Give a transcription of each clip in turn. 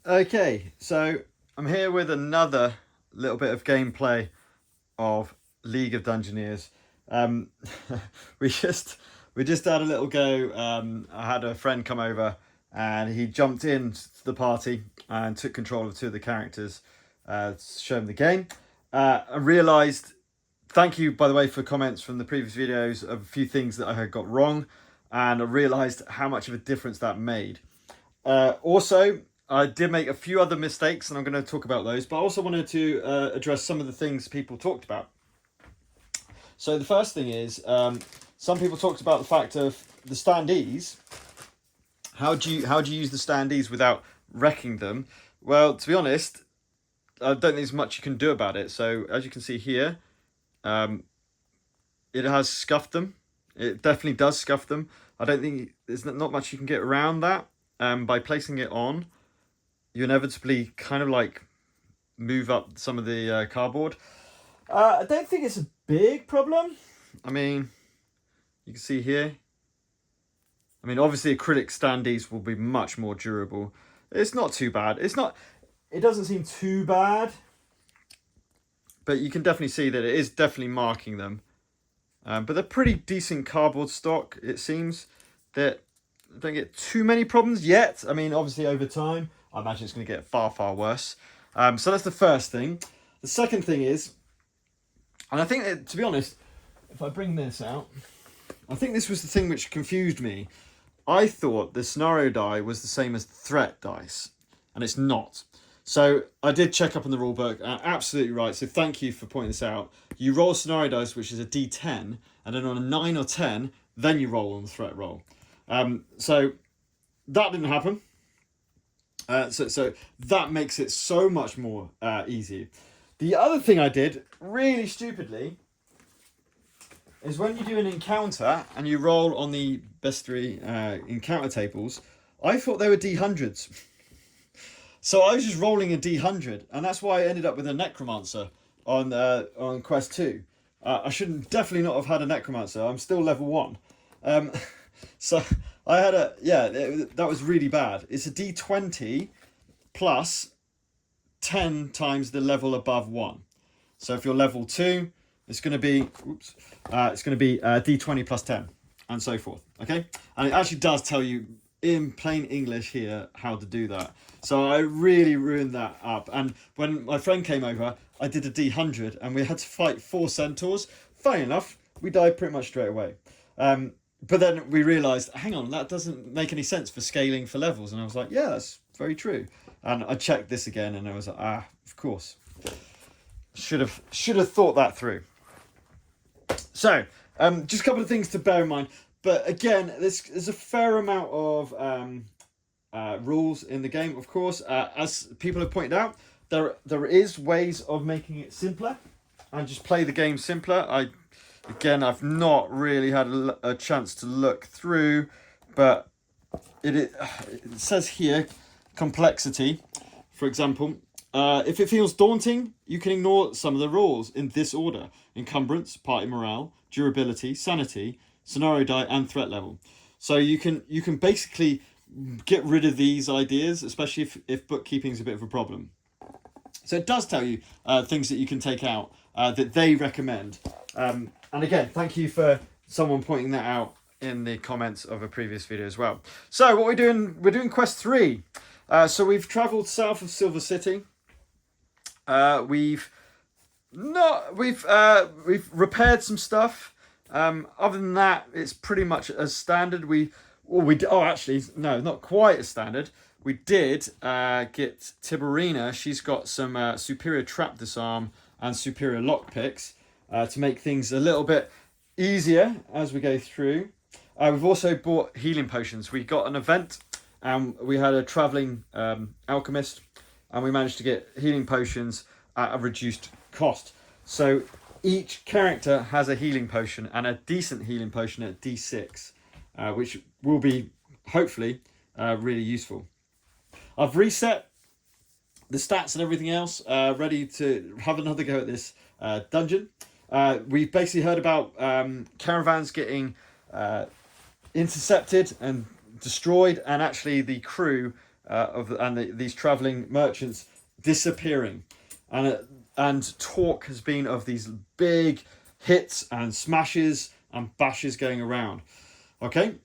Okay, so I'm here with another little bit of gameplay of League of Dungeoneers. Um, we just we just had a little go. I had a friend come over, and he jumped into the party and took control of two of the characters, to show him the game. I realised. Thank you, by the way, for comments from the previous videos of a few things that I had got wrong, and I realised how much of a difference that made. Also, I did make a few other mistakes, and I'm going to talk about those. But I also wanted to address some of the things people talked about. So the first thing is, some people talked about the fact of the standees. How do you use the standees without wrecking them? Well, to be honest, I don't think there's much you can do about it. So as you can see here, it has scuffed them. It definitely does scuff them. I don't think there's not much you can get around that. By placing it on, you inevitably kind of like move up some of the cardboard. I don't think it's a big problem. I mean, you can see here. I mean, obviously acrylic standees will be much more durable. It's not too bad. It doesn't seem too bad. But you can definitely see that it is definitely marking them. But they're pretty decent cardboard stock, it seems. That don't get too many problems yet. I mean, obviously over time, I imagine it's going to get far, far worse. So that's the first thing. The second thing is, and I think that, to be honest, if I bring this out, I think this was the thing which confused me. I thought the scenario die was the same as the threat dice, and it's not. So I did check up on the rulebook. Absolutely right. So thank you for pointing this out. You roll scenario dice, which is a D10, and then on a 9 or 10, then you roll on the threat roll. So that didn't happen. So that makes it so much more easy. The other thing I did, really stupidly, is when you do an encounter and you roll on the best three encounter tables, I thought they were D100s. So I was just rolling a D100, and that's why I ended up with a necromancer on quest 2. I shouldn't definitely not have had a necromancer. I'm still level 1. So I had that was really bad. It's a D20 plus 10 times the level above 1. So if you're level 2, it's going to be D20 plus 10 and so forth. Okay, and it actually does tell you in plain English here how to do that. So I really ruined that up. And when my friend came over, I did a D100, and we had to fight 4 centaurs. Funny enough, we died pretty much straight away. But then we realised, hang on, that doesn't make any sense for scaling for levels. And I was like, yeah, that's very true. And I checked this again, and I was like, of course. Should have thought that through. So, just a couple of things to bear in mind. But again, there's a fair amount of rules in the game, of course. As people have pointed out, there is ways of making it simpler and just play the game simpler. I've not really had a chance to look through, but it says here, complexity, for example. If it feels daunting, you can ignore some of the rules in this order: encumbrance, party morale, durability, sanity, scenario die, and threat level. So you can basically get rid of these ideas, especially if bookkeeping is a bit of a problem. So it does tell you things that you can take out that they recommend. And again, thank you for someone pointing that out in the comments of a previous video as well. So what we're doing quest 3. So we've travelled south of Silver City. We've repaired some stuff. Other than that, it's pretty much as standard. Not quite as standard. We did get Tiberina. She's got some superior trap disarm and superior lockpicks to make things a little bit easier as we go through. We've also bought healing potions. We got an event, and we had a travelling alchemist, and we managed to get healing potions at a reduced cost. So each character has a healing potion, and a decent healing potion at D6, which will be hopefully really useful. I've reset the stats and everything else, ready to have another go at this dungeon. We've basically heard about caravans getting intercepted and destroyed, and actually the crew these traveling merchants disappearing, and talk has been of these big hits and smashes and bashes going around. Okay,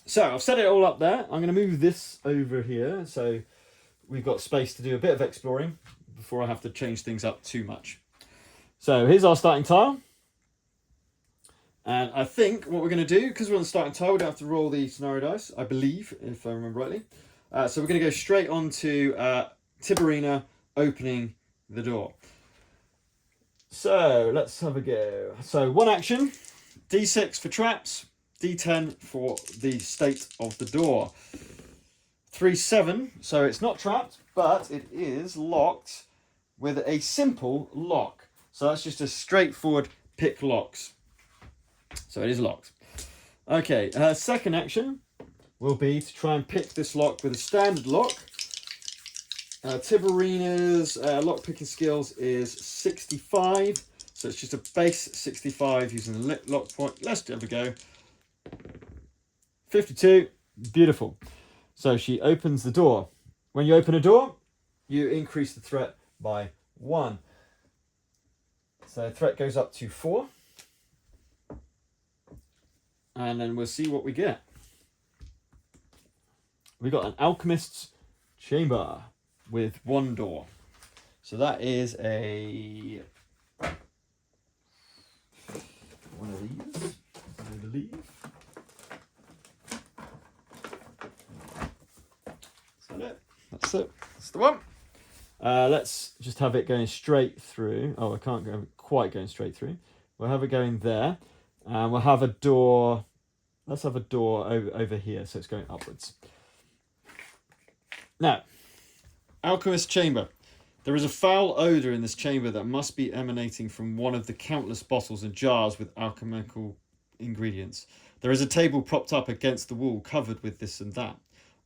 so I've set it all up there. I'm going to move this over here so we've got space to do a bit of exploring before I have to change things up too much. So here's our starting tile. And I think what we're going to do, because we're on the starting tile, we don't have to roll the scenario dice, I believe, if I remember rightly. So we're going to go straight on to Tiberina opening the door. So let's have a go. So one action, D6 for traps, D10 for the state of the door. 3-7, so it's not trapped, but it is locked with a simple lock. So that's just a straightforward pick locks. So it is locked. Okay, second action will be to try and pick this lock with a standard lock. Tiberina's lock picking skills is 65, so it's just a base 65 using the lock point. Let's have a go. 52, beautiful. So she opens the door. When you open a door, you increase the threat by 1. So threat goes up to 4. And then we'll see what we get. We got an alchemist's chamber with 1 door. So that is a one of these, I believe. Is that it? That's it. That's the one. Let's just have it going straight through. Oh, I can't go quite going straight through. We'll have it going there. And we'll have a door. Let's have a door over here, so it's going upwards. Now, alchemist chamber. There is a foul odour in this chamber that must be emanating from one of the countless bottles and jars with alchemical ingredients. There is a table propped up against the wall covered with this and that.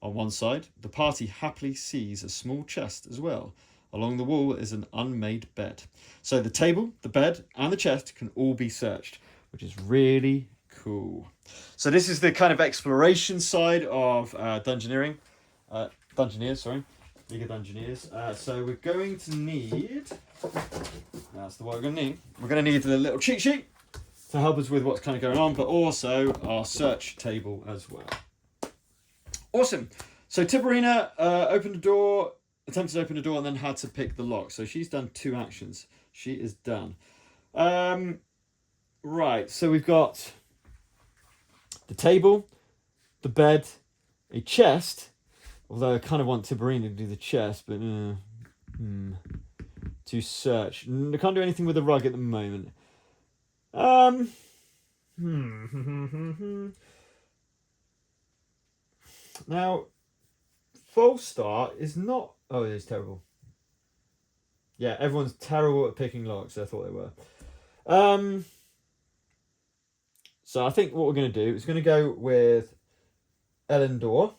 On one side, the party happily sees a small chest as well. Along the wall is an unmade bed. So the table, the bed, and the chest can all be searched, which is really cool. So this is the kind of exploration side of Dungeoneers, sorry. League of Dungeoneers. So we're going to need... That's the what we're going to need. We're going to need the little cheat sheet to help us with what's kind of going on, but also our search table as well. Awesome. So Tiberina opened the door, attempted to open the door, and then had to pick the lock. So she's done 2 actions. She is done. Right, so we've got the table, the bed, a chest, although I kind of want Tiberina to do the chest, but to search. I can't do anything with the rug at the moment. Now, false start is not... Oh, it is terrible. Yeah, everyone's terrible at picking locks. I thought they were. So I think what we're going to do is going to go with Elendor,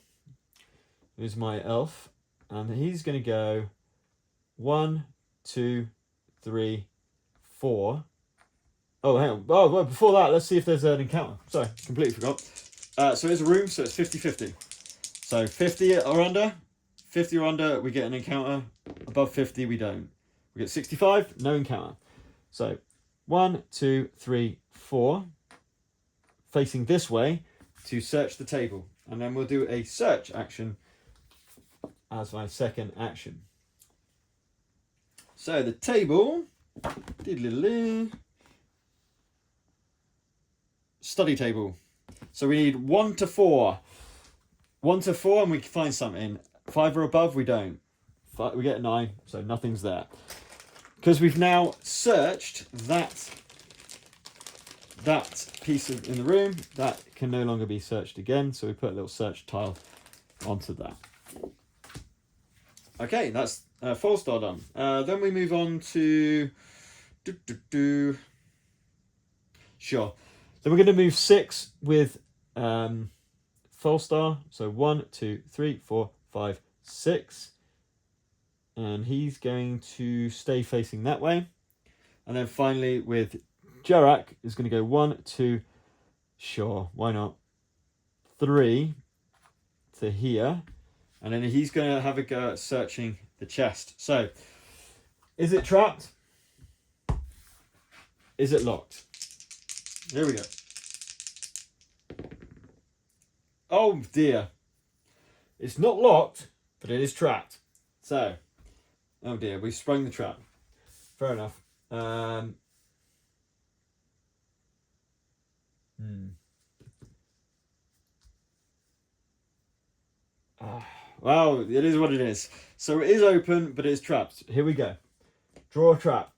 who's my elf, and he's going to go 1, 2, 3, 4. Oh, hang on. Oh, well, before that, let's see if there's an encounter. Sorry, completely forgot. So it's a room, so it's 50-50. So 50 or under, 50 or under, we get an encounter. Above 50, we don't. We get 65, no encounter. So 1, 2, 3, 4. Facing this way to search the table. And then we'll do a search action as my second action. So the table, study table. So we need 1 to 4. 1 to 4 and we can find something. 5 or above, we don't. We get a 9, so nothing's there. Because we've now searched that piece in the room, that can no longer be searched again, so we put a little search tile onto that. Okay, that's false star done. Then we move on to... Sure. So we're going to move 6 with false star. So 1, 2, 3, 4, 5, 6. And he's going to stay facing that way. And then finally with Jarak is going to go 1, 2, sure, why not? 3 to here. And then he's going to have a go at searching the chest. So, is it trapped? Is it locked? Here we go. Oh dear. It's not locked, but it is trapped. So, oh dear, we've sprung the trap. Fair enough. Well, it is what it is. So it is open, but it is trapped. Here we go. Draw a trap.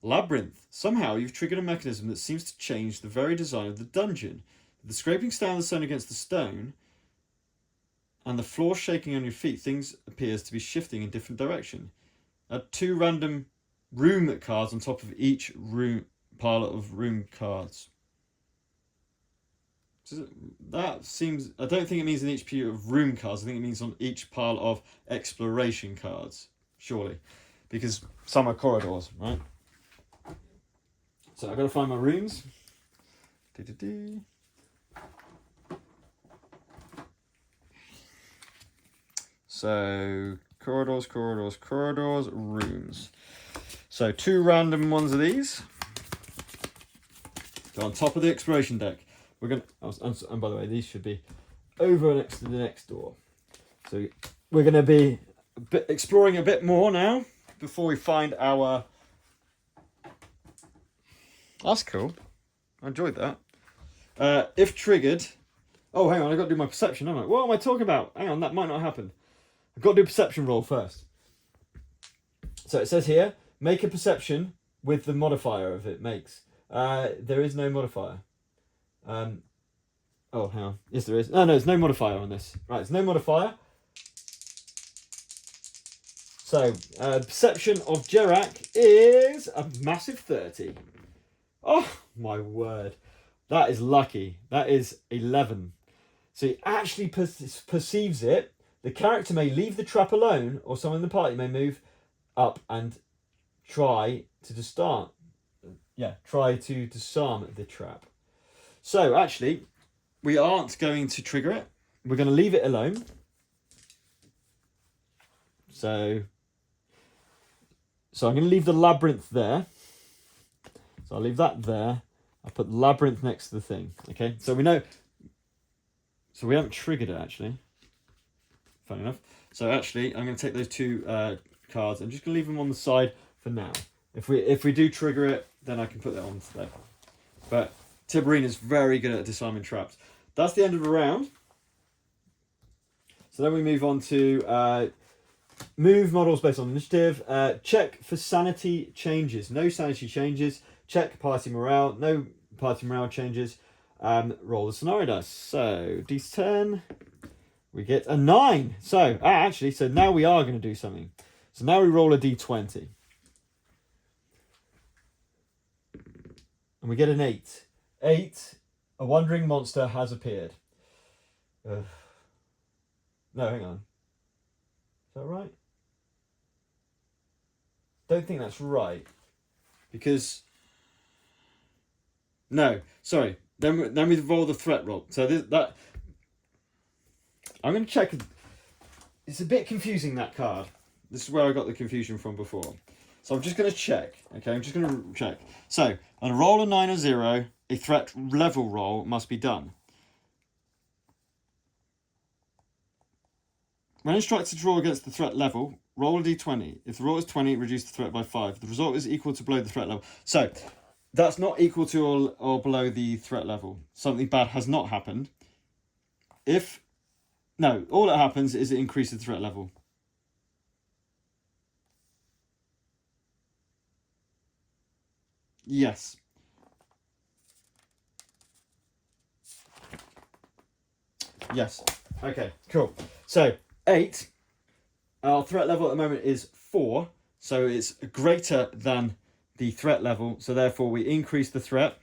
Labyrinth. Somehow you've triggered a mechanism that seems to change the very design of the dungeon. The scraping sound of the stone against the stone and the floor shaking on your feet, things appears to be shifting in different direction. Add 2 random room cards on top of each room pile of room cards. That seems... I don't think it means in each pile of room cards. I think it means on each pile of exploration cards. Surely. Because some are corridors, right? So I've got to find my rooms. So corridors, rooms. So 2 random ones of these. Go on top of the exploration deck. We're gonna, and by the way, these should be over next to the next door. So we're gonna be exploring a bit more now before we find our. That's cool. I enjoyed that. If triggered, oh hang on, I got to do my perception. Haven't I? What am I talking about? Hang on, that might not happen. I've got to do a perception roll first. So it says here, make a perception with the modifier of it makes. There is no modifier. Oh, hang on. Yes, there is. No, there's no modifier on this. Right, there's no modifier. So, perception of Jerak is a massive 30. Oh, my word. That is lucky. That is 11. So he actually perceives it. The character may leave the trap alone, or someone in the party may move up and try to disarm the trap. So, actually, we aren't going to trigger it. We're going to leave it alone. So I'm going to leave the labyrinth there. So I'll leave that there. I'll put the labyrinth next to the thing. Okay, so we know. So we haven't triggered it, actually. Funny enough. So actually, I'm going to take those 2 cards. I'm just going to leave them on the side for now. If we do trigger it, then I can put that on there. But Tiberine is very good at disarming traps. That's the end of the round. So then we move on to move models based on initiative. Check for sanity changes. No sanity changes. Check party morale. No party morale changes. Roll the scenario dice. So D10. We get a 9. So actually, so now we are going to do something. So now we roll a D20. And we get an 8. 8. A wandering monster has appeared. No, hang on. Is that right? Don't think that's right. Because... No, sorry. Then we roll the threat roll. So that... I'm going to check... It's a bit confusing, that card. This is where I got the confusion from before. So I'm just going to check. Okay, I'm just going to check. So, on a roll of 9 or 0, a threat level roll must be done. When instructed to roll against the threat level, roll a d20. If the roll is 20, reduce the threat by 5. The result is equal to below the threat level. So, that's not equal to or below the threat level. Something bad has not happened. No, all that happens is it increases the threat level. Yes. Yes. Okay, cool. So, 8. Our threat level at the moment is 4. So it's greater than the threat level. So therefore we increase the threat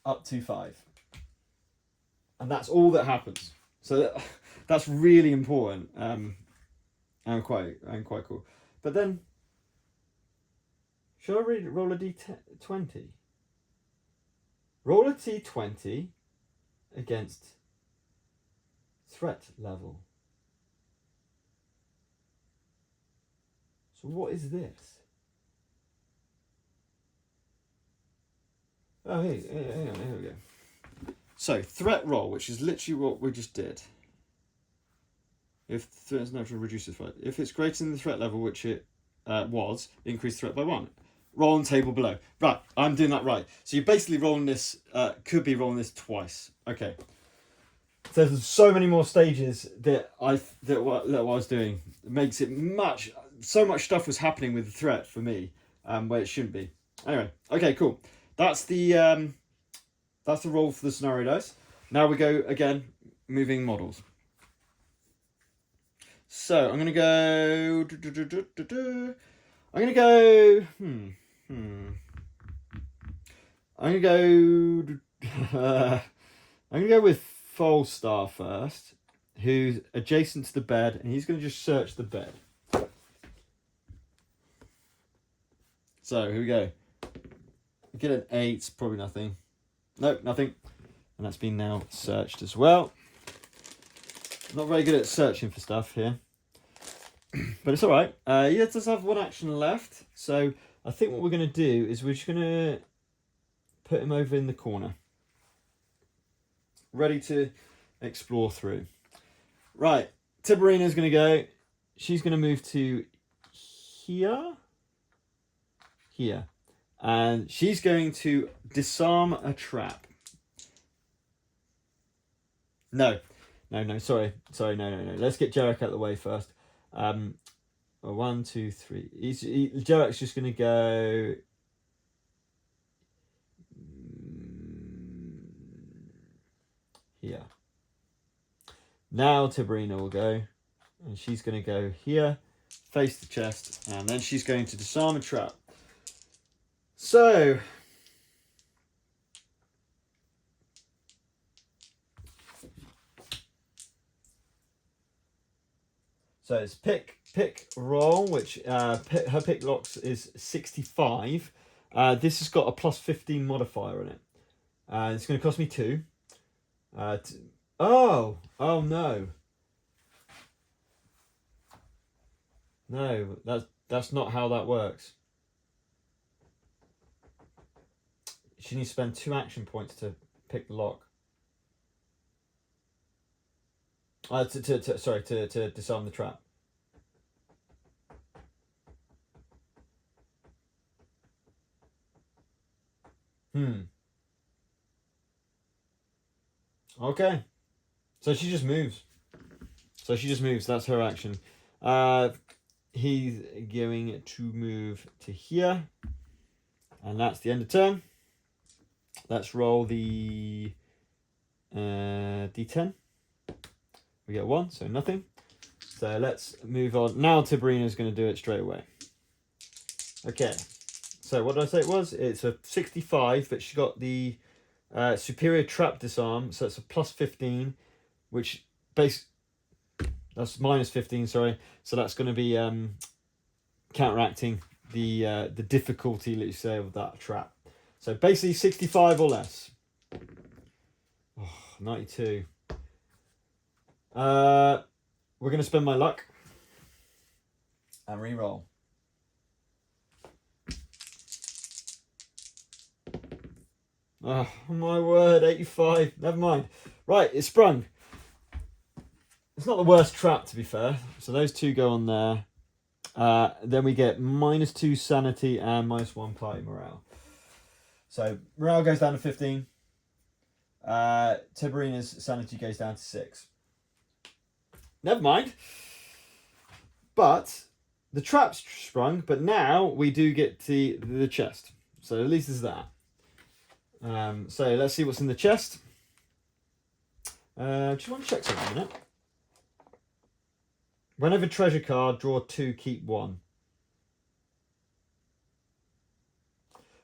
up to 5. And that's all that happens. So that's really important. And quite cool. But then, should I roll a d20? Roll a d20 against threat level. So what is this? Oh, here we go. So, threat roll, which is literally what we just did. If threat is natural, reduces threat. If it's greater than the threat level, which it was, increase threat by 1. Roll on table below. Right, I'm doing that right. So you're basically rolling this, could be rolling this twice. Okay. So there's so many more stages that what I was doing. It makes it so much stuff was happening with the threat for me, where it shouldn't be. Anyway, okay, cool. That's the roll for the scenario dice. Now we go again, moving models. So I'm gonna go. I'm gonna go. I'm gonna go. I'm gonna go with Folstar first, who's adjacent to the bed, and he's gonna just search the bed. So here we go. Get an 8, probably nothing. Nope, nothing. And that's been now searched as well. Not very good at searching for stuff here. But it's alright. He does have 1 action left. So I think what we're going to do is we're just going to put him over in the corner. Ready to explore through. Right. Tiberina's going to go. She's going to move to here. Here. And she's going to disarm a trap. No, sorry, no. Let's get Jarek out of the way first. 1, 2, 3. Jarek's just going to go... here. Now Tiberina will go. And she's going to go here, face the chest, and then she's going to disarm a trap. So it's pick, roll, which her pick locks is 65. This has got a plus 15 modifier in it. It's going to cost me 2. Oh no. No, that's not how that works. She needs to spend 2 action points to pick the lock. To disarm the trap. Okay. So she just moves. That's her action. He's going to move to here. And that's the end of turn. Let's roll the D10. We get 1, so nothing. So let's move on. Now Tiberina's going to do it straight away. Okay. So what did I say it was? It's a 65, but she got the superior trap disarm, so it's a plus 15, which that's minus 15, sorry. So that's going to be counteracting the difficulty, let's say, of that trap. So basically 65 or less. 92. We're going to spend my luck and re-roll. Oh my word, 85. Never mind. Right, it's sprung. It's not the worst trap, to be fair. So those 2 go on there. Then we get -2 sanity and -1 party morale. So morale goes down to 15. Tiberina's sanity goes down to 6. Never mind. But the trap's sprung, but now we do get the chest. So at least there's that. So let's see what's in the chest. Just want to check something a minute. Whenever treasure card, draw 2, keep 1.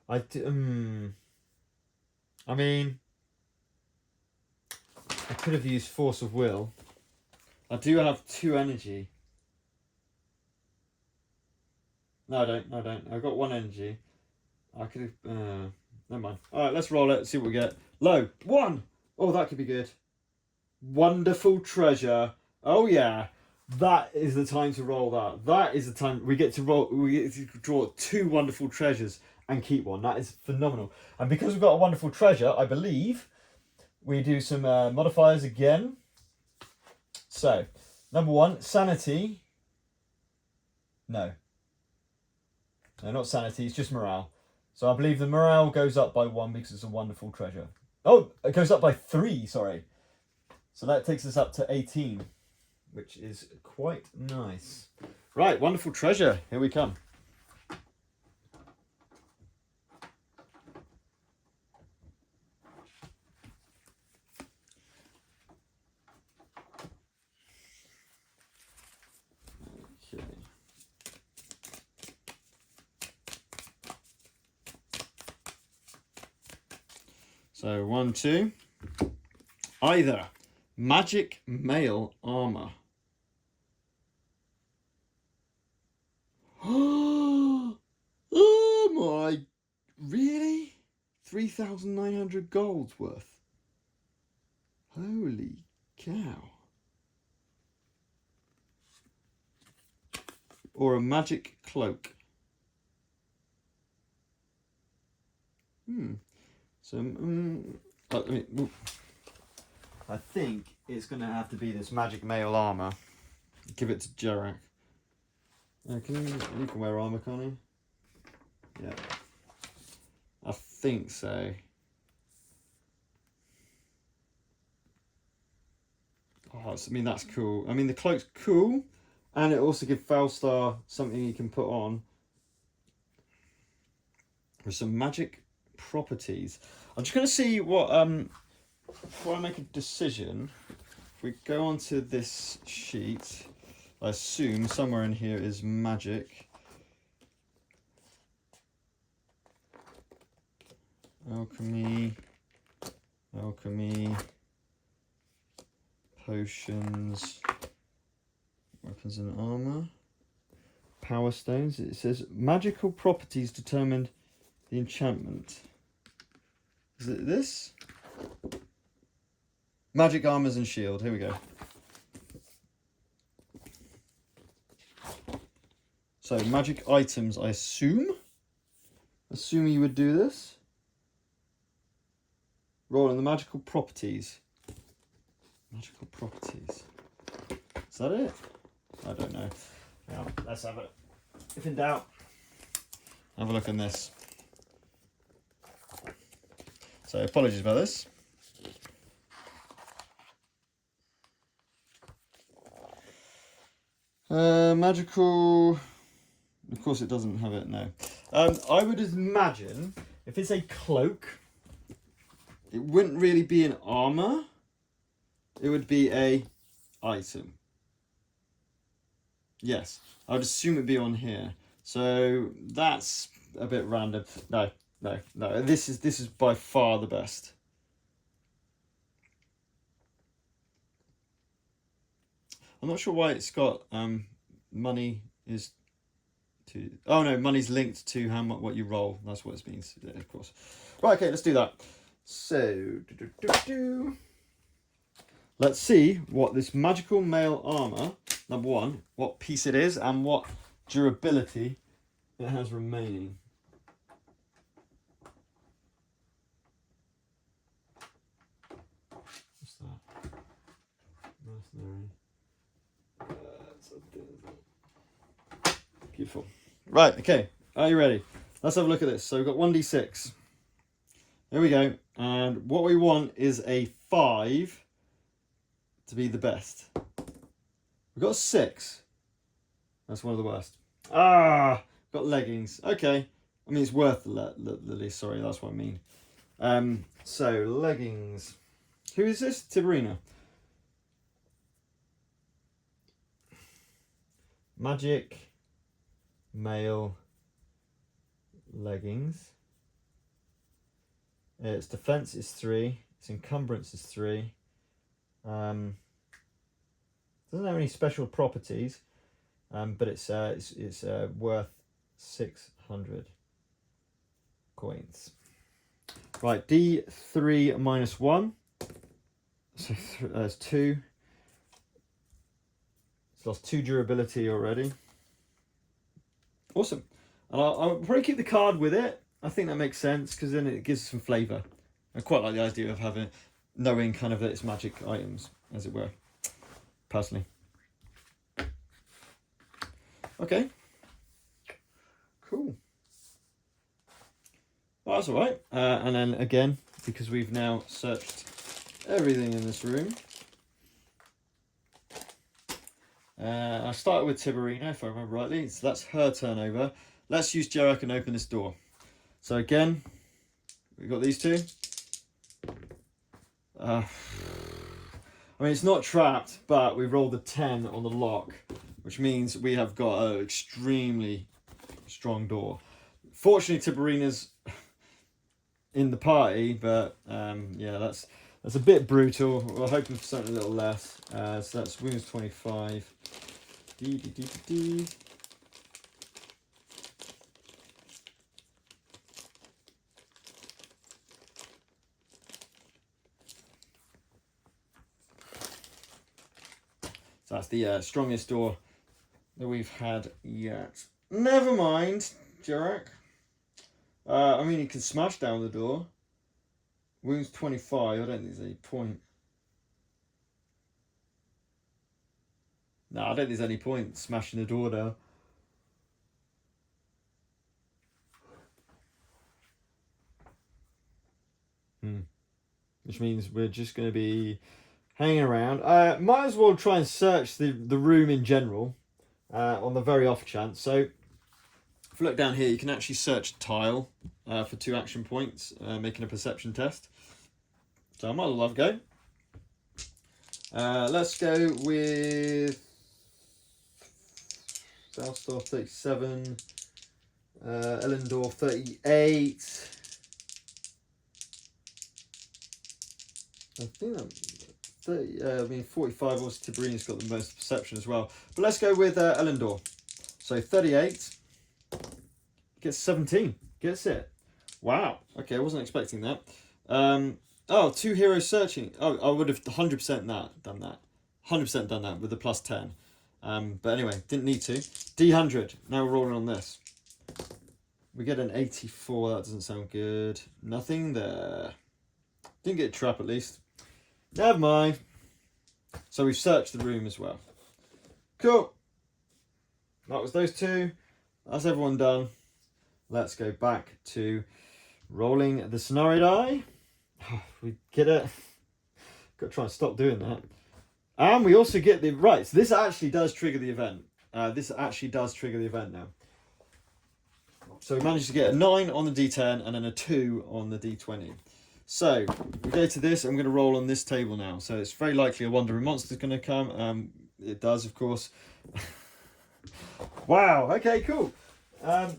I mean, I could have used force of will. I do have 2 energy. No, I don't. I've got 1 energy. I could have... never mind. Alright, let's roll it, see what we get. Low. 1! Oh, that could be good. Wonderful treasure. Oh yeah. That is the time to roll that. That is the time we get to roll. We get to draw 2 wonderful treasures and keep one. That is phenomenal. And because we've got a wonderful treasure, I believe we do some modifiers again. So, number 1, sanity. No, not sanity. It's just morale. So I believe the morale goes up by 1 because it's a wonderful treasure. Oh, it goes up by 3. Sorry. So that takes us up to 18. Which is quite nice. Right, wonderful treasure. Here we come. Okay. So 1, 2. Either magic mail armor. Oh my, really? 3,900 gold's worth. Holy cow. Or a magic cloak. So, I think it's going to have to be this magic mail armor. Give it to Jarak. You can wear armor, can't you? Yeah. I think so. Oh, I mean, that's cool. I mean, the cloak's cool. And it also gives Falstar something you can put on. With some magic properties. I'm just going to see what, before I make a decision, if we go onto this sheet, I assume somewhere in here is magic. Alchemy, potions, weapons and armor, power stones. It says magical properties determined the enchantment. Is it this? Magic armors and shield. Here we go. So magic items, I assume. Assuming you would do this. Roll on the magical properties. Magical properties. Is that it? I don't know. Now, let's have it. If in doubt, have a look on this. So apologies about this. Magical. Of course, it doesn't have it. No. I would imagine if it's a cloak, it wouldn't really be an armor. It would be a item. Yes, I would assume it'd be on here. So that's a bit random. No. This is by far the best. I'm not sure why it's got money is to. Oh no, money's linked to how much what you roll. That's what it means, of course. Right, okay, let's do that. So, let's see what this magical mail armor. Number 1, what piece it is and what durability it has remaining. What's that? Mercenary. Beautiful. Right, okay. Are you ready? Let's have a look at this. So we've got 1d6. There we go. And what we want is a 5 to be the best. We've got a 6. That's one of the worst. Got leggings. Okay. I mean, it's worth the least. Sorry, that's what I mean. So, leggings. Who is this? Tiberina. Magic. Male. Leggings. Its defense is 3. Its encumbrance is 3. Doesn't have any special properties, but it's worth 600 coins. Right, D3 minus 1. So there's 2. It's lost 2 durability already. Awesome. And I'll probably keep the card with it. I think that makes sense because then it gives some flavour. I quite like the idea of knowing kind of that it's magic items, as it were, personally. Okay. Cool. Well, that's all right. And then again, because we've now searched everything in this room, I started with Tiberina, if I remember rightly. So that's her turnover. Let's use Jarek and open this door. So again, we've got these 2. I mean, it's not trapped, but we rolled a 10 on the lock, which means we have got an extremely strong door. Fortunately, Tiberina's in the party, but yeah, that's a bit brutal. We're hoping for something a little less. So that's wounds 25. So that's the strongest door that we've had yet. Never mind, Jarek. I mean, you can smash down the door. Wounds 25, I don't think there's any point. No, I don't think there's any point smashing the door down. Which means we're just going to be hanging around. Might as well try and search the room in general on the very off chance. So if you look down here, you can actually search tile for 2 action points, making a perception test. So I might as well have a go. Let's go with Southstar 37, Ellendor 38. I think that 30, I mean 45. Obviously, Tiberina's got the most perception as well. But let's go with Ellendor. So 38 gets 17. Gets it. Wow. Okay, I wasn't expecting that. Oh, 2 heroes searching. Oh, I would have 100% done that. 100% done that with the plus 10. But anyway, didn't need to. D100. Now we're rolling on this. We get an 84. That doesn't sound good. Nothing there. Didn't get a trap at least. Never mind. So we've searched the room as well. Cool. That was those 2. That's everyone done. Let's go back to rolling the scenario die. We get it. Got to try and stop doing that. And we also get the... Right, so this actually does trigger the event. This actually does trigger the event now. So we managed to get a 9 on the D10 and then a 2 on the D20. So we go to this. I'm going to roll on this table now. So it's very likely a wandering monster is going to come. It does, of course. Wow. Okay, cool. So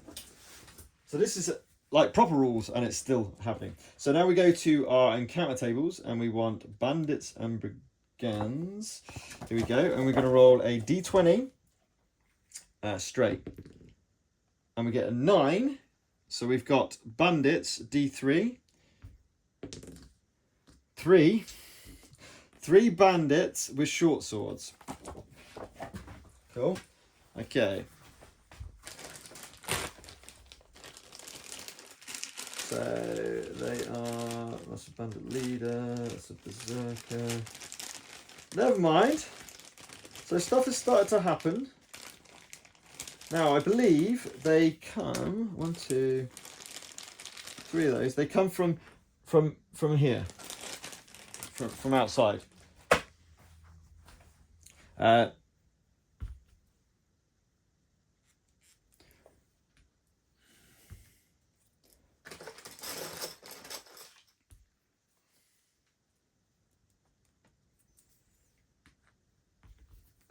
this is like proper rules and it's still happening. So now we go to our encounter tables and we want bandits and brigands. Here we go. And we're going to roll a D20 straight. And we get a 9. So we've got bandits, D3. 3 bandits with short swords. Cool. Okay. So they are... That's a bandit leader. That's a berserker. Never mind. So stuff has started to happen. Now I believe they come... 1, 2, 3 of those. They come from here. From outside.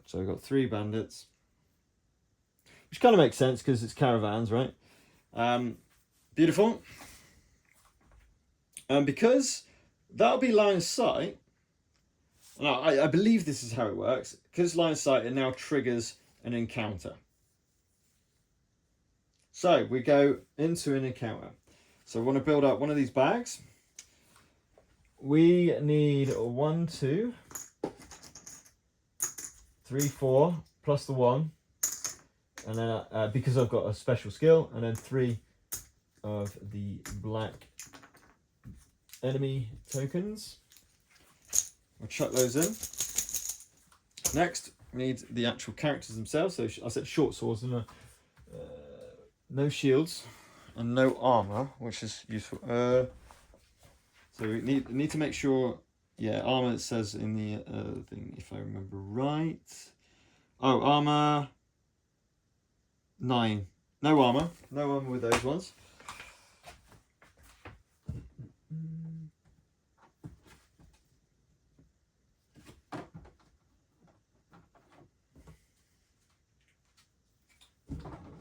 So we've got 3 bandits. Which kind of makes sense because it's caravans, right? Beautiful. Because that'll be line of sight. Now, I believe this is how it works. Because line of sight, it now triggers an encounter. So we go into an encounter. So we want to build up one of these bags. we need 1, 2, 3, 4 plus the 1, and then because I've got a special skill, and then 3 of the black enemy tokens. I'll chuck those in. Next, we need the actual characters themselves. So I said short swords and no shields and no armor, which is useful. So we need to make sure, yeah, armor, it says in the thing, if I remember right. Oh, armor 9. No armor with those ones.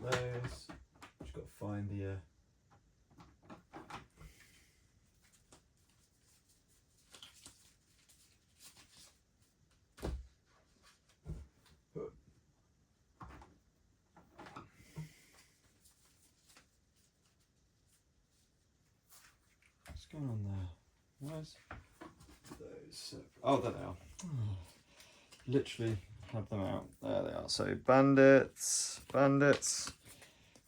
Those. Just got to find the. What's going on there? Where's those? Oh, there they are. Literally had them out. There they are. So bandits.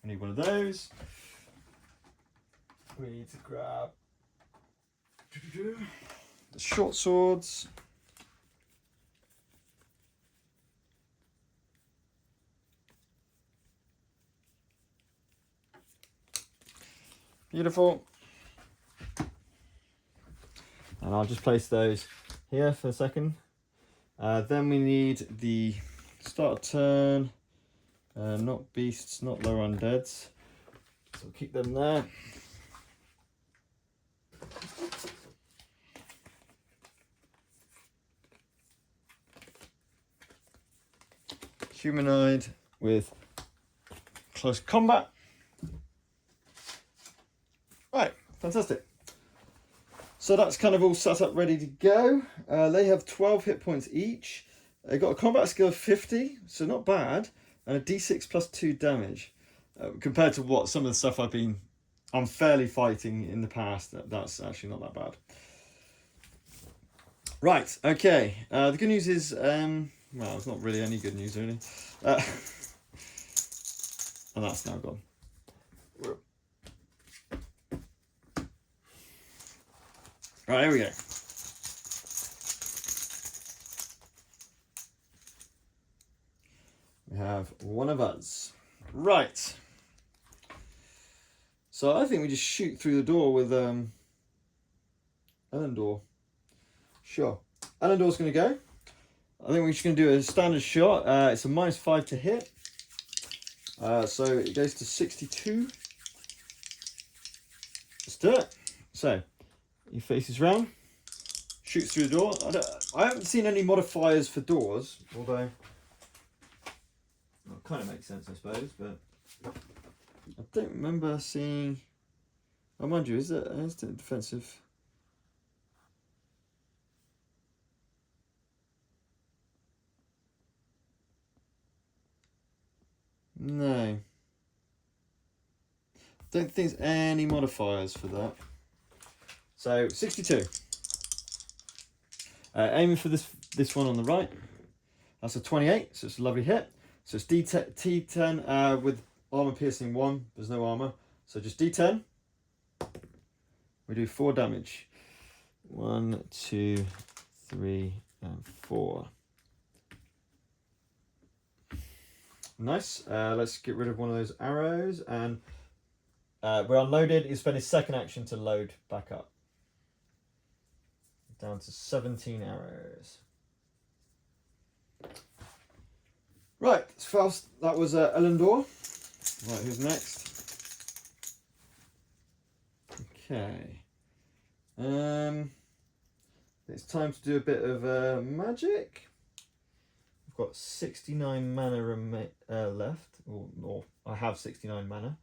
We need one of those. We need to grab the short swords. Beautiful. And I'll just place those here for a second. Then we need the start turn, not beasts, not lower undeads. So we'll keep them there. Humanoid with close combat. Right, fantastic. So that's kind of all set up, ready to go. They have 12 hit points each. They got a combat skill of 50, so not bad, and a d6 plus 2 damage. Compared to what some of the stuff I've been unfairly fighting in the past, that's actually not that bad. Right, okay. The good news is, well, it's not really any good news, really. And that's now gone. Right, here we go. We have one of us. Right. So I think we just shoot through the door with Elendor. Sure. Elendor's going to go. I think we're just going to do a standard shot. It's a -5 to hit. So it goes to 62. Let's do it. So he faces round, shoots through the door. I haven't seen any modifiers for doors, although well, it kind of makes sense, I suppose, but I don't remember seeing. Oh, mind you, is it instant defensive? No. Don't think there's any modifiers for that. So 62. Aiming for this one on the right. That's a 28, so it's a lovely hit. So it's D10 with armor piercing 1. There's no armor, so just D10. We do 4 damage. 1, 2, 3, and 4. Nice. Let's get rid of one of those arrows, and we're unloaded. You spend his second action to load back up. Down to 17 arrows. Right, it's fast. That was Elendor. Right, who's next? Okay. It's time to do a bit of magic. I've got 69 mana left, or I have 69 mana.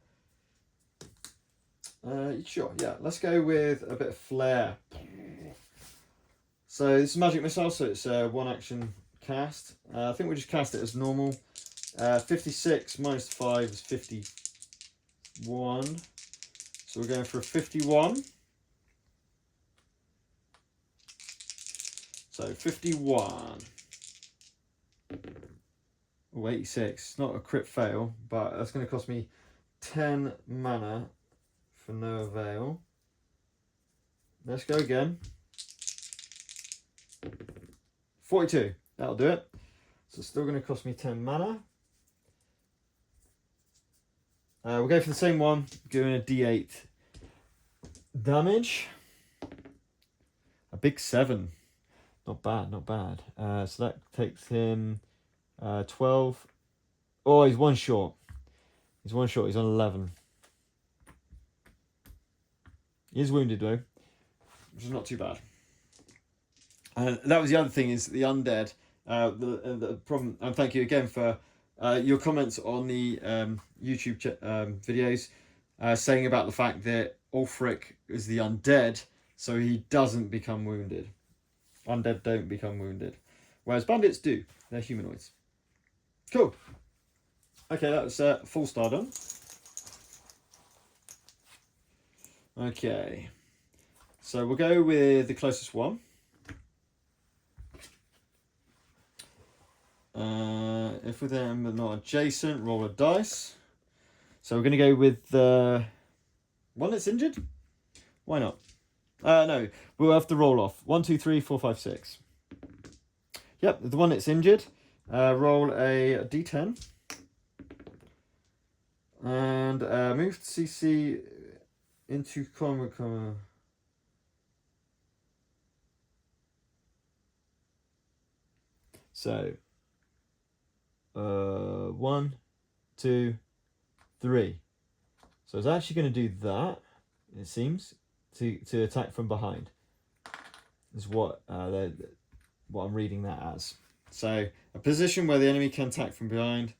Sure, yeah. Let's go with a bit of flair. So this is magic missile, so it's 1 action cast. I think we just cast it as normal. 56 minus 5 is 51. So we're going for a 51. So 51. Oh, 86. Not a crit fail, but that's going to cost me 10 mana for no avail. Let's go again. 42. That'll do it. So it's still going to cost me 10 mana. We'll go for the same one, doing a D8 damage. A big 7. Not bad, not bad. So that takes him 12. Oh, he's one short. He's one short. He's on 11. He is wounded though, which is not too bad. And that was the other thing, is the undead. The problem, and thank you again for your comments on the YouTube videos, saying about the fact that Ulfric is the undead, so he doesn't become wounded. Undead don't become wounded, whereas bandits do. They're humanoids. Cool. Okay, that was full star done. Okay, so we'll go with the closest one. If with them but not adjacent, roll a dice. So we're going to go with the one that's injured. Why not? No, we'll have to roll off. 1, 2, 3, 4, 5, 6. Yep, the one that's injured. Roll a d10. And move CC into comma. So 1, 2, 3. So it's actually going to do that, it seems, to attack from behind. Is what what I'm reading that as. So a position where the enemy can attack from behind.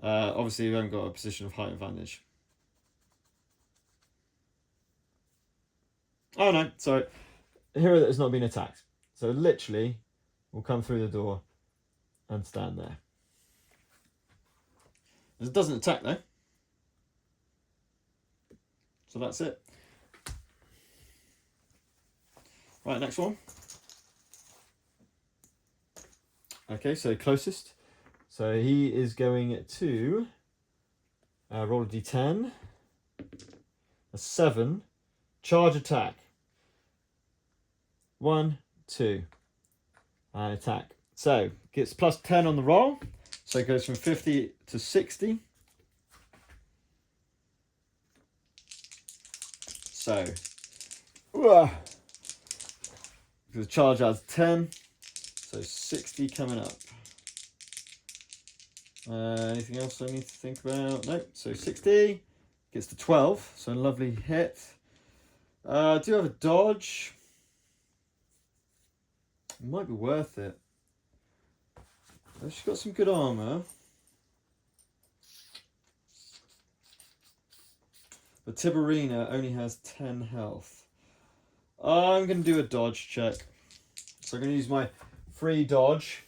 Obviously we haven't got a position of height advantage. Oh no, sorry. A hero that has not been attacked. So literally will come through the door and stand there. It doesn't attack though. So that's it. Right, next one. Okay, so closest. So he is going to roll a d10. A 7. Charge attack. 1, 2. And attack. So gets plus 10 on the roll. So it goes from 50 to 60. So the charge adds 10. So 60 coming up. Anything else I need to think about? Nope. So 60 gets to 12. So a lovely hit. I do have a dodge. It might be worth it. She's got some good armor. But Tiberina only has 10 health. I'm going to do a dodge check. So I'm going to use my free dodge.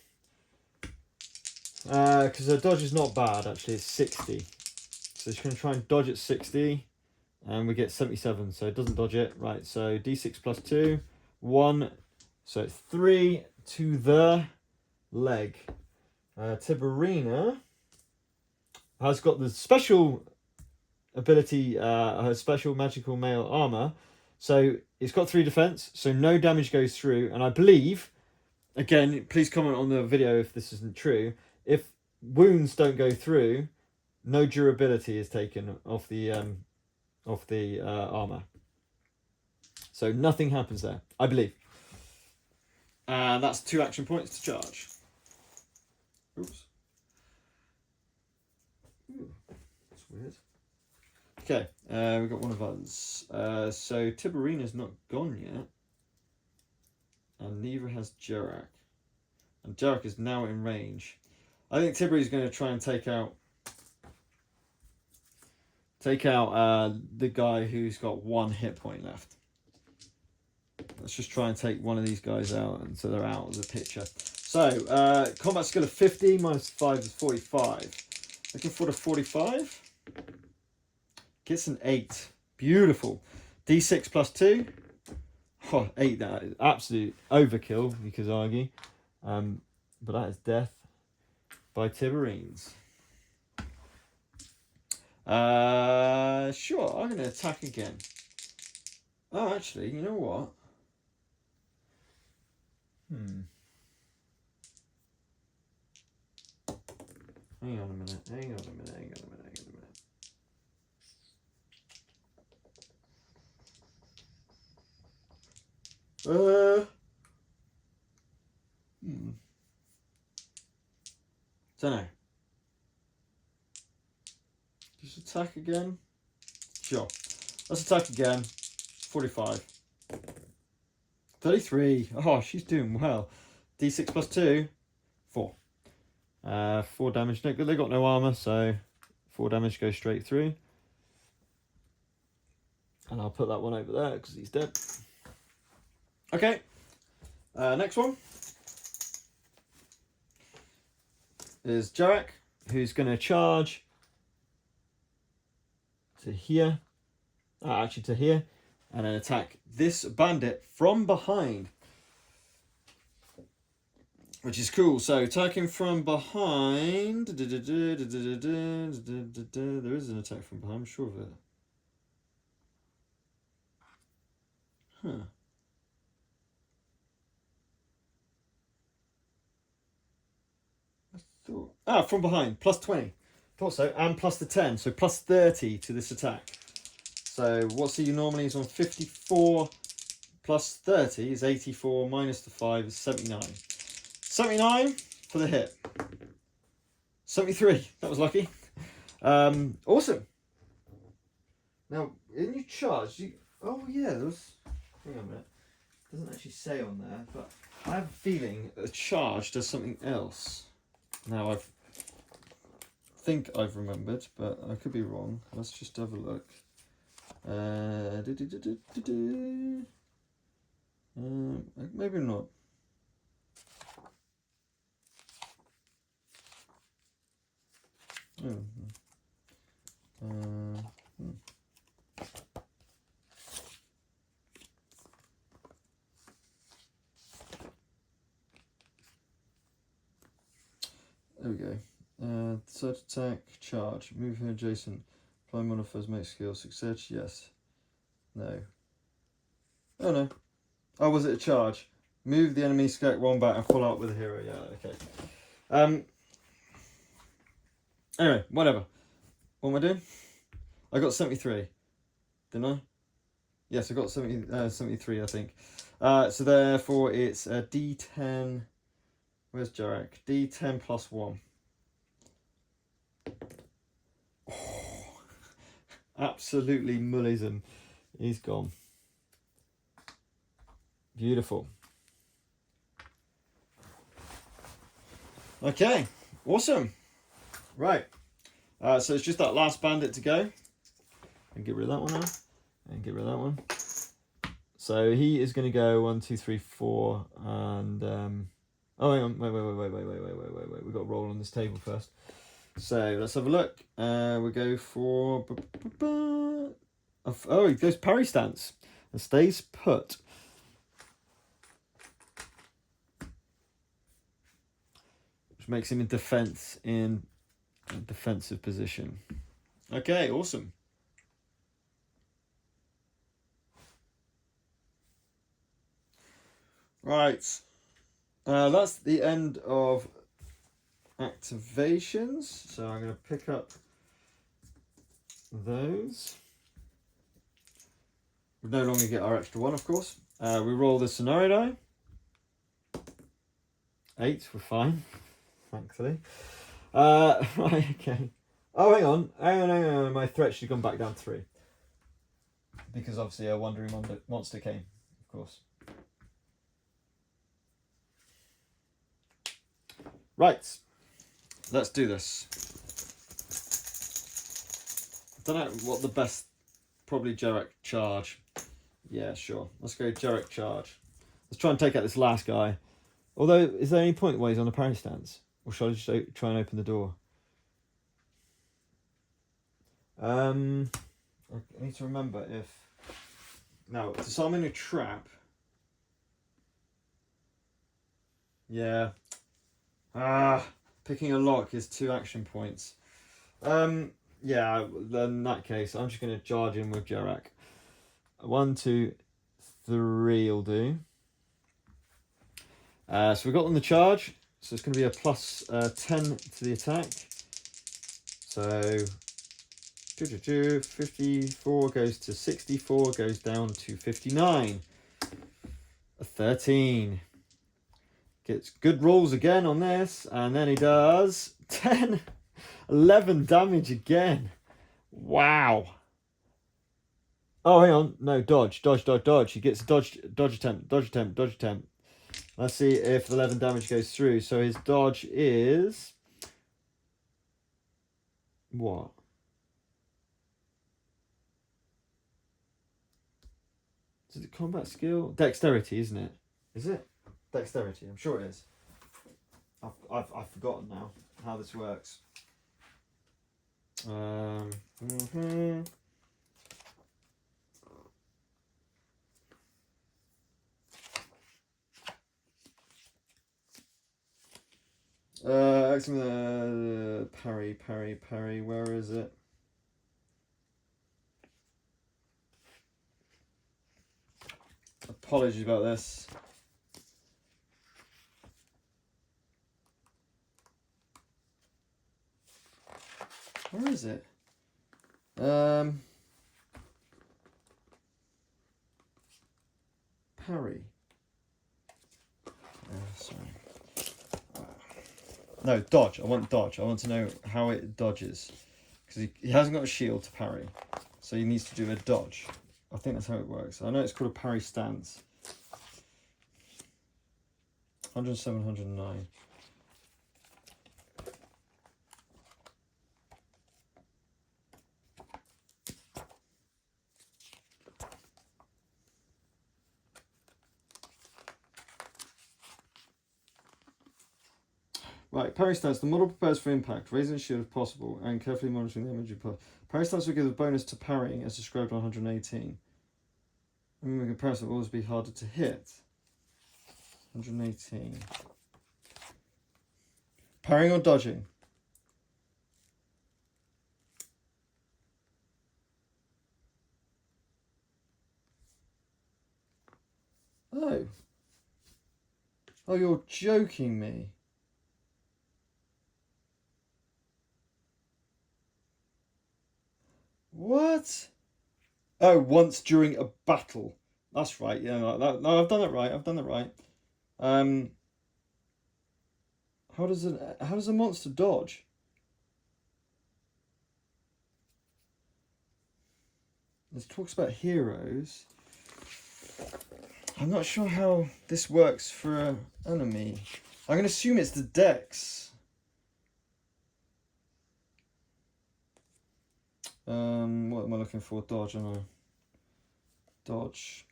Because her dodge is not bad, actually. It's 60. So she's going to try and dodge at 60. And we get 77. So it doesn't dodge it. Right, so d6 plus 2. 1. So it's 3 to the leg. Tiberina has got the special ability, her special magical mail armor. So it's got 3 defense, so no damage goes through. And I believe, again, please comment on the video if this isn't true, if wounds don't go through, no durability is taken off the armor. So nothing happens there, I believe. And that's 2 action points to charge. Oops. Ooh, that's weird. Okay, we've got one of us. So Tiberina's not gone yet. And neither has Jarak. And Jarak is now in range. I think Tiberina's going to try and take out the guy who's got 1 hit point left. Let's just try and take one of these guys out, and so they're out of the picture. So, combat skill of 50 minus 5 is 45. Looking for the 45. Gets an 8. Beautiful. D6 plus 2. Oh, 8, that is absolute overkill, you could argue. But that is death by Tiberines. Sure, I'm going to attack again. Oh, actually, you know what? Hang on a minute, hang on a minute, hang on a minute, hang on a minute. Don't know. Just attack again? Sure. Let's attack again. 45. 33. Oh, she's doing well. D6 plus 2. 4. 4 damage. No, they got no armor, so 4 damage goes straight through. And I'll put that one over there because he's dead. Okay. Next one is Jarek, who's going to charge to here. Actually to here. And then attack this bandit from behind. Which is cool. So attacking from behind. There is an attack from behind, I'm sure of it. Huh. I thought. From behind. Plus 20. Thought so. And plus the 10. So plus 30 to this attack. So what's he normally? He's on 54 plus 30 is 84 minus the 5 is 79. 79 for the hit. 73. That was lucky. Awesome. Now, in your charge, oh yeah, there was. Hang on a minute. It doesn't actually say on there, but I have a feeling a charge does something else. Now I think I've remembered, but I could be wrong. Let's just have a look. Maybe not. There we go. Search attack, charge, move him adjacent, apply modifiers, make skill, success, yes. No. Oh no. Oh, was it a charge? Move the enemy, select one back and follow up with a hero. Yeah, okay. Anyway, whatever. What am I doing? I got 73. Didn't I? Yes, I got 73, I think. So therefore it's a D10. Where's Jarek? D10 plus 1. Oh, absolutely mullies him. He's gone. Beautiful. Okay, awesome. Right. So it's just that last bandit to go. And get rid of that one now. And get rid of that one. So he is going to go 1, 2, 3, 4, and oh, hang on, wait. We've got to roll on this table first. So let's have a look. We go for he goes parry stance and stays put. Which makes him in a defensive position. Okay, awesome. Right. That's the end of activations. So I'm going to pick up those. We no longer get our extra 1, of course. We roll the scenario die. 8, we're fine. Thankfully. Right, okay. Oh, hang on. My threat should have gone back down to 3. Because obviously a wandering monster came, of course. Right. Let's do this. I don't know what the best... Probably Jarek charge. Yeah, sure. Let's go Jarek charge. Let's try and take out this last guy. Although, is there any point where he's on a parry stance? Or shall I just try and open the door? I need to remember if... Now, to summon a trap, Yeah. Picking a lock is 2 action points. Yeah, then in that case, I'm just going to charge in with Jarak. 1, 2, 3 will do. So we've got on the charge. So it's going to be a plus 10 to the attack. So 54 goes to 64, goes down to 59. A 13. Gets good rolls again on this, and then he does 10, 11 damage again. Wow. Oh, hang on. No, dodge. He gets a dodge attempt. Let's see if the 11 damage goes through. So his dodge is... what? Is it combat skill? Dexterity, isn't it? Is it? Dexterity, I'm sure it is. I've forgotten now how this works. Parry, where is it? Apologies about this. Where is it? Parry. Sorry. No, dodge. I want dodge. I want to know how it dodges. Because he hasn't got a shield to parry. So he needs to do a dodge. I think that's how it works. I know it's called a parry stance. 107, 109. Right, parry stance. The model prepares for impact, raising its shield if possible, and carefully monitoring the image you put. Parry stance will give a bonus to parrying as described on 118. In comparison, it will always be harder to hit. 118. Parrying or dodging? Oh. Oh, you're joking me. What? Oh, once during a battle. That's right. Yeah, no, I've done it right. How does a monster dodge? It talks about heroes. I'm not sure how this works for an enemy. I'm gonna assume it's the dex. What am I looking for? Dodge, I know. Dodge.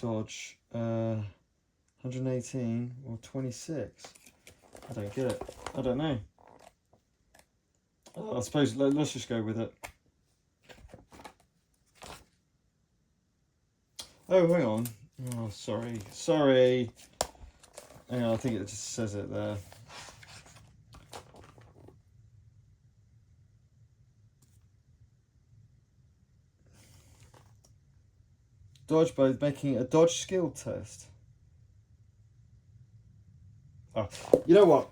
118 or 26. I don't get it. I don't know. I suppose let's just go with it. Oh, hang on. Oh, sorry. Hang on, I think it just says it there. Dodge by making a dodge skill test. Oh, you know what?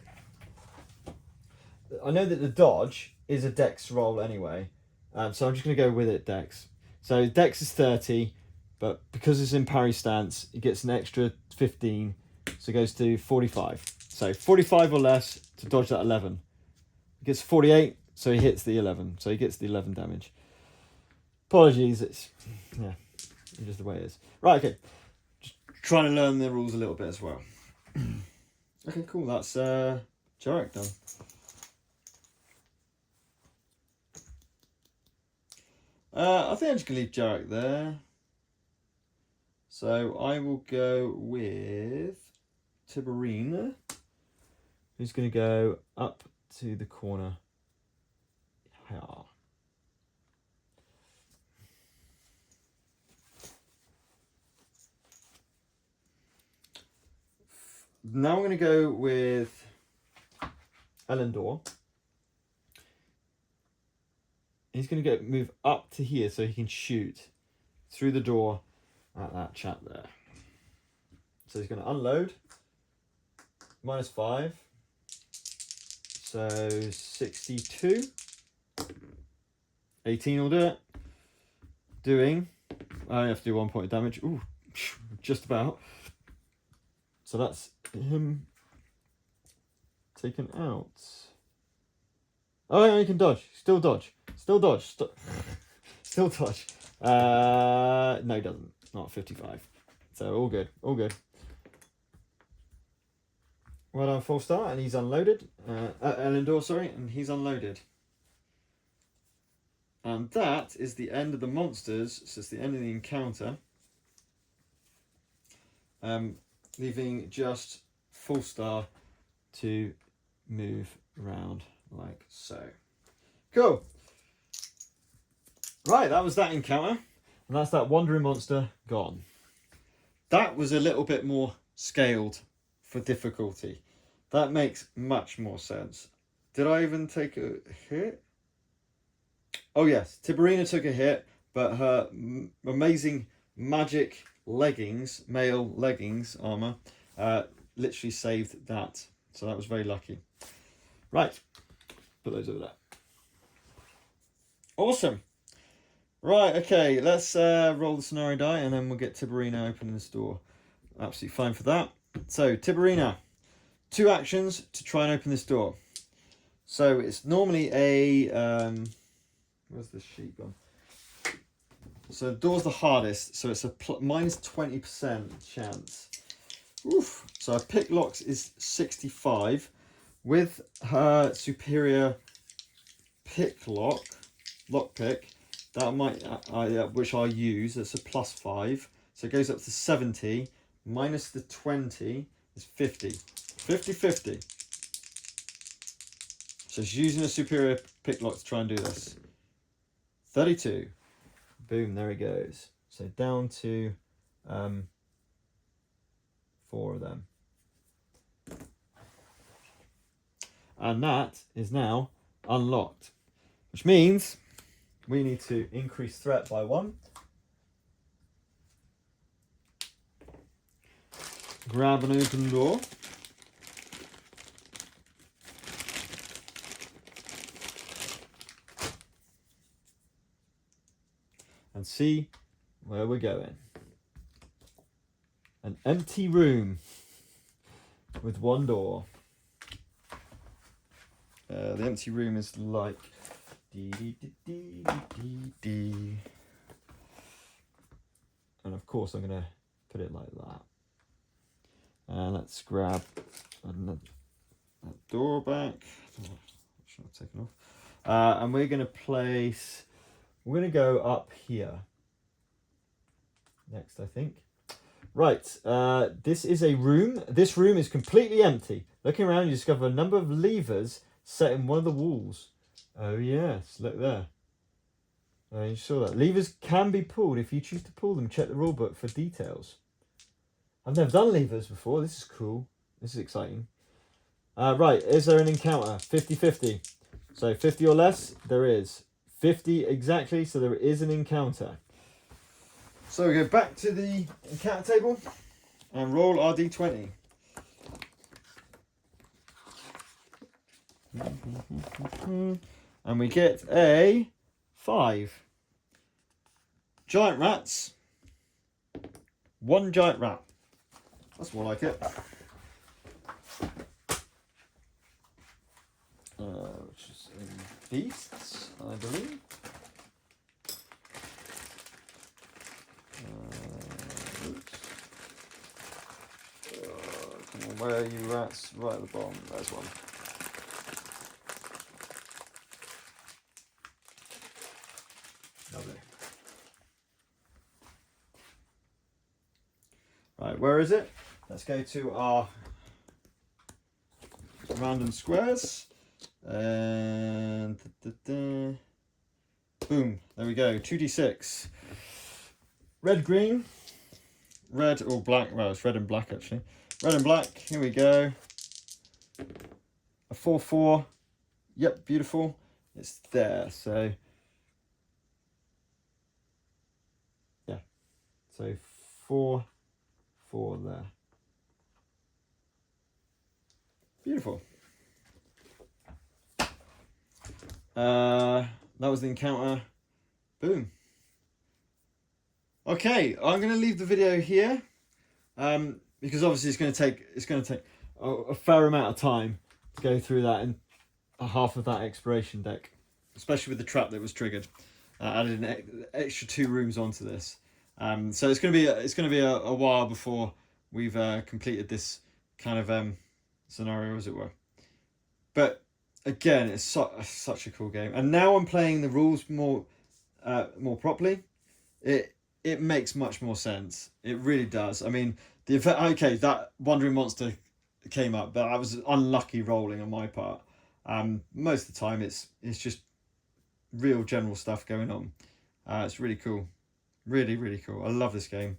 I know that the dodge is a dex roll anyway, so I'm just going to go with it, dex. So dex is 30, but because it's in parry stance, it gets an extra 15, so it goes to 45. So 45 or less to dodge that 11. It gets 48, so he hits the 11, so he gets the 11 damage. Apologies, it's just the way it is. Right, okay. Just trying to learn the rules a little bit as well. Okay, cool. That's Jarek done. I think I'm just going to leave Jarek there. So I will go with Tiberine, who's going to go up to the corner. Yeah. Now I'm going to go with Elendor. He's going to move up to here so he can shoot through the door at that chap there. So he's going to unload. -5. So 62. 18 will do it. Doing. I only have to do 1 point of damage. Ooh, just about. So that's him taken out. Oh, yeah, he can dodge. Still dodge. Still dodge. Still dodge. No, he doesn't. Not 55. So all good. All good. Well done, full star, and he's unloaded. Elendor, sorry, and he's unloaded. And that is the end of the monsters, so it's the end of the encounter. Leaving just full star to move around like so. Cool. Right, that was that encounter, and that's that wandering monster gone. That was a little bit more scaled for difficulty. That makes much more sense. Did I even take a hit? Oh yes, Tiberina took a hit, but her amazing magic leggings, male leggings armor, literally saved that. So that was very lucky. Right, put those over there. Awesome. Right, okay, let's roll the scenario die and then we'll get Tiberina opening this door. Absolutely fine for that. So, Tiberina, 2 actions to try and open this door. So, it's normally a... where's the sheet gone? So, the door's the hardest, so it's a -20% chance. Oof. So, our pick locks is 65. With her superior pick lockpick, that might, which I'll use, it's a +5. So, it goes up to 70. Minus the 20 is 50. 50-50. So she's using a superior pick lock to try and do this. 32. Boom, there he goes. So down to 4 of them. And that is now unlocked. Which means we need to increase threat by 1. Grab an open door. And see where we're going. An empty room with 1 door. The empty room is like and of course I'm going to put it like that. And let's grab that door back. Should have taken off. And we're going to place. We're going to go up here. Next, I think. Right. This is a room. This room is completely empty. Looking around, you discover a number of levers set in one of the walls. Oh yes, look there. You saw that. Levers can be pulled. If you choose to pull them, check the rulebook for details. I've never done levers before. This is cool. This is exciting. Right, is there an encounter? 50-50. So 50 or less, there is. 50 exactly, so there is an encounter. So we go back to the encounter table and roll our d20. And we get a 5. Giant rats. 1 giant rat. That's more like it. Which is beasts, I believe. Come on, where are you rats? Right at the bottom. There's one. Lovely. Right, where is it? Let's go to our random squares. And boom, there we go. 2d6. Red, green, red or black. Well, it's red and black actually. Red and black, here we go. A 4/4. Yep, beautiful. It's there, so yeah. So 4/4 there. Beautiful. That was the encounter. Boom. Okay, I'm going to leave the video here, because obviously it's going to take a fair amount of time to go through that in half of that exploration deck, especially with the trap that was triggered. Added an extra 2 rooms onto this, so it's going to be a while before we've completed this kind of scenario, as it were. But again, it's such a cool game, and now I'm playing the rules more properly. It makes much more sense. It really does. I mean, the effect. Okay, that wandering monster came up, but I was unlucky rolling on my part. Most of the time, it's just real general stuff going on. It's really cool, really cool. I love this game,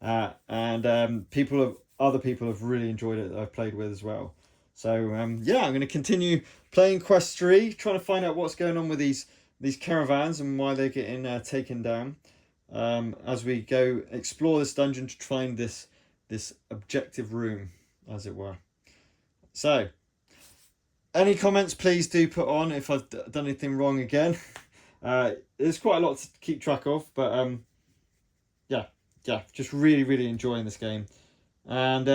and other people have really enjoyed it that I've played with as well. So yeah, I'm going to continue playing Quest 3, trying to find out what's going on with these caravans and why they're getting taken down, as we go explore this dungeon to find this objective room, as it were. So any comments, please do put on if I've done anything wrong again. There's quite a lot to keep track of, but yeah, just really enjoying this game. And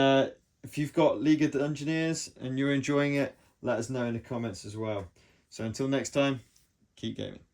if you've got League of Dungeoneers and you're enjoying it, let us know in the comments as well. So until next time, keep gaming.